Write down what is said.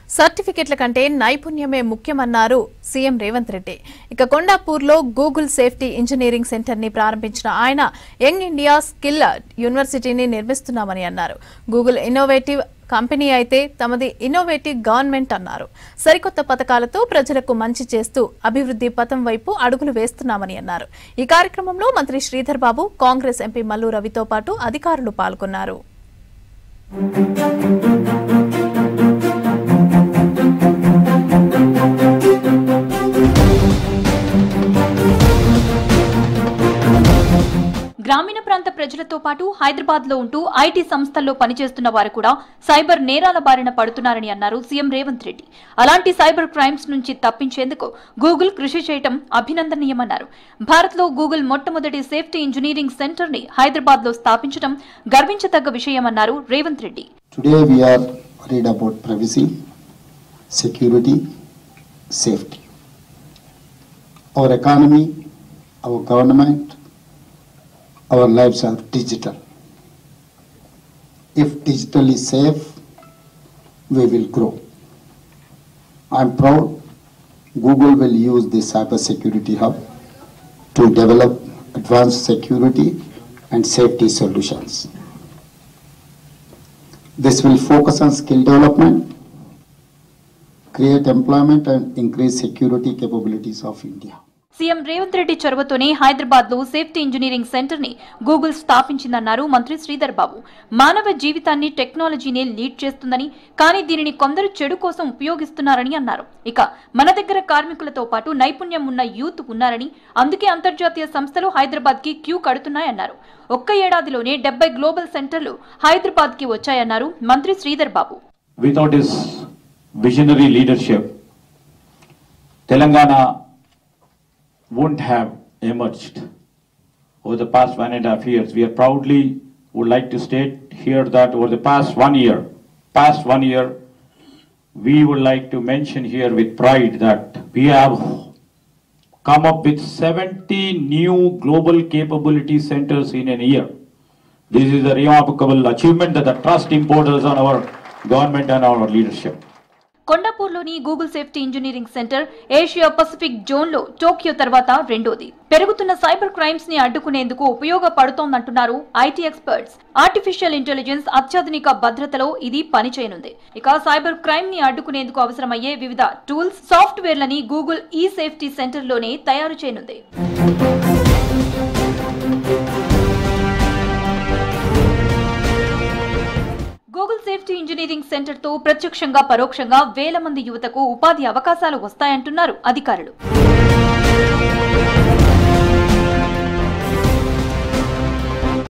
సర్టిఫికెట్ల కంటే నైపుణ్యమే ముఖ్యమన్నారు సీఎం రేవంత్ రెడ్డి. ఇక కొండాపూర్లో గూగుల్ సేఫ్టీ ఇంజనీరింగ్ సెంటర్ ని ప్రారంభించిన ఆయన యంగ్ ఇండియా స్కిల్ యూనివర్సిటీని నిర్మిస్తున్నామని అన్నారు. గూగుల్ ఇన్నోవేటివ్ కంపెనీ అయితే తమది ఇన్నోవేటివ్ గవర్నమెంట్ అన్నారు. సరికొత్త పథకాలతో ప్రజలకు మంచి చేస్తూ అభివృద్ధి పథం వైపు అడుగులు వేస్తున్నామని అన్నారు. ఈ కార్యక్రమంలో మంత్రి శ్రీధర్ బాబు, కాంగ్రెస్ ఎంపీ మల్లు రవితో పాటు అధికారులు పాల్గొన్నారు. గ్రామీణ ప్రాంత ప్రజలతో పాటు హైదరాబాద్ లో ఉంటూ ఐటీ సంస్థల్లో పనిచేస్తున్న వారు కూడా సైబర్ నేరాల బారిన పడుతున్నారని అన్నారు సీఎం రేవంత్ రెడ్డి. అలాంటి సైబర్ క్రైమ్స్ నుంచి తప్పించేందుకు గూగుల్ కృషి చేయడం అభినందనీయమన్నారు. భారత్ లో గూగుల్ మొట్టమొదటి సేఫ్టీ ఇంజనీరింగ్ సెంటర్ ని హైదరాబాద్ లో స్థాపించడం గర్వించదగ్గ విషయమన్నారు Revanth Reddy. Today we are worried about privacy, security, safety. Our economy, our government, our lives are digital. If digital is safe, we will grow. I am proud Google will use the cyber security hub to develop advanced security and safety solutions. This will focus on skill development, create employment and increase security capabilities of India. CM Revanth Reddy చొరవతోనే హైదరాబాద్ లో safety engineering centre ని Google స్థాపించిందన్నారు మంత్రి శ్రీధర్ బాబు. మానవ జీవితాన్ని టెక్నాలజీనే lead చేస్తుందని, కానీ దీనిని కొందరు చెడు కోసం ఉపయోగిస్తున్నారని అన్నారు. ఇక మన దగ్గర కార్మికులతో పాటు నైపుణ్యం ఉన్న యూత్ ఉన్నారని, అందుకే అంతర్జాతీయ సంస్థలు హైదరాబాద్ కి క్యూ కడుతున్నాయన్నారు. ఒక్క ఏడాదిలోనే 70 గ్లోబల్ సెంటర్లు హైదరాబాద్ కి వచ్చాయన్నారు మంత్రి Sridhar Babu. Without his visionary leadership, Telangana wouldn't have emerged over the past 1.5 years. We are proudly would like to state here that over the past one year, we would like to mention here with pride that we have come up with 70 new global capability centers in a year. This is a remarkable achievement that the trust imposed on our government and our leadership. కొండాపూర్లోని Google safety engineering centre Asia Pacific జోన్లో Tokyo తర్వాత రెండోది. పెరుగుతున్న cyber crimes ని అడ్డుకునేందుకు ఉపయోగపడుతోందంటున్నారు IT experts. Artificial intelligence అత్యాధునిక భద్రతలో ఇది పనిచేయనుంది. ఇక సైబర్ క్రైమ్ ని అడ్డుకునేందుకు అవసరమయ్యే వివిధ టూల్స్, సాఫ్ట్వేర్లని గూగుల్ ఈ సేఫ్టీ సెంటర్లోనే తయారు చేయనుంది. గూగుల్ సేఫ్టీ ఇంజనీరింగ్ సెంటర్ తో ప్రత్యక్షంగా పరోక్షంగా వేల మంది యువతకు ఉపాధి అవకాశాలు వస్తాయంటున్నారు అధికారులు.